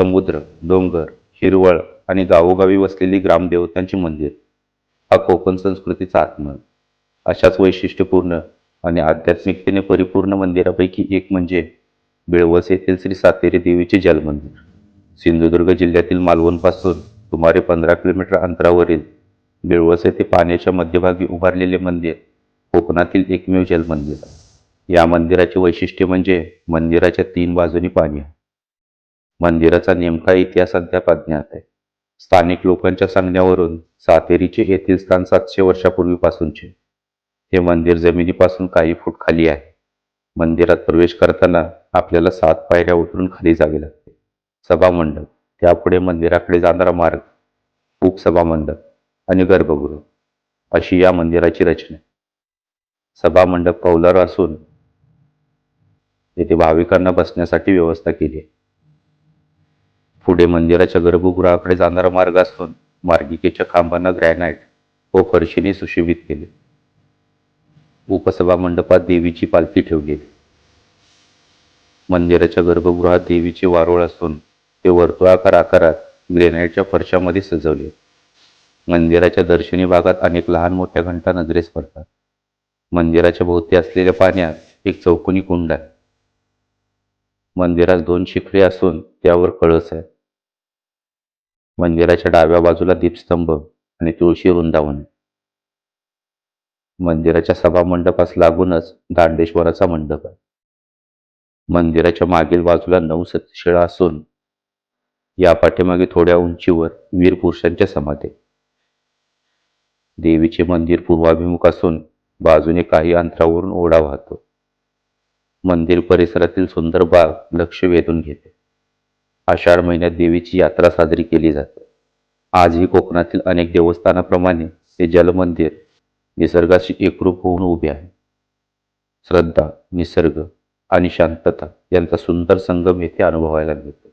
समुद्र, डोंगर, हिरवळ आणि गावोगावी वसलेली ग्रामदेवतांची मंदिर हा कोकण संस्कृतीचा आत्मा. अशाच वैशिष्ट्यपूर्ण आणि आध्यात्मिकतेने परिपूर्ण मंदिरापैकी एक म्हणजे बेळवस येथील श्री सातेरी देवीचे जलमंदिर. सिंधुदुर्ग जिल्ह्यातील मालवणपासून सुमारे 15 किलोमीटर अंतरावरील बेळवस येथे पाण्याच्या मध्यभागी उभारलेले मंदिर कोकणातील एकमेव जलमंदिर. या मंदिराचे वैशिष्ट्य म्हणजे मंदिराच्या 3 बाजूनी पाणी आहे. मंदिराचा नेमका इतिहास अद्याप अज्ञात आहे. स्थानिक लोकांच्या सांगण्यावरून सातेरीचे येथील स्थान 700 वर्षापूर्वीपासूनचे. हे मंदिर जमिनीपासून काही फूट खाली आहे. मंदिरात प्रवेश करताना आपल्याला 7 पायऱ्या उतरून खाली जावे लागते. सभामंडप, त्यापुढे मंदिराकडे जाणारा मार्ग, उपसभामंडप आणि गर्भगृह अशी या मंदिराची रचना. सभामंडप कौलारू असून येथे भाविकांना बसण्यासाठी व्यवस्था केली आहे. पुढे मंदिराच्या गर्भगृहाकडे जाणारा मार्ग असून मार्गिकेच्या खांबांना ग्रॅनाइट व फरशीने सुशोभित केले. उपसभा मंडपात देवीची पालखी ठेवली आहे. मंदिराच्या गर्भगृहात देवीचे वारुळ असून ते वर्तुळाकार आकारात ग्रॅनाइटच्या फरशामध्ये सजवले आहे. मंदिराच्या दर्शनी भागात अनेक लहान मोठ्या घंटा नजरेस पडतात. मंदिराच्या भोवती असलेल्या पाण्यात एक चौकोनी कुंड आहे. मंदिरात 2 शिखरे असून त्यावर कळस आहे. मंदिराच्या डाव्या बाजूला दीपस्तंभ आणि तुळशी वृंदावन आहे. मंदिराच्या सभामंडपास लागूनच दांडेश्वराचा मंडप आहे. मंदिराच्या मागील बाजूला 9 सतीशिळा असून या पाठीमागे थोड्या उंचीवर वीर पुरुषांच्या समाधी आहेत. देवीचे मंदिर पूर्वाभिमुख असून बाजूने काही अंतरावरून ओढा वाहतो. मंदिर परिसरातील सुंदर बाग लक्ष वेधून घेते. आषाढ महिन्यात देवीची यात्रा साजरी केली जाते. आजही कोकणातील अनेक देवस्थानाप्रमाणे हे जलमंदिर निसर्गाशी एकरूप होऊन उभे आहे. श्रद्धा, निसर्ग आणि शांतता यांचा सुंदर संगम येथे अनुभवायला मिळतो.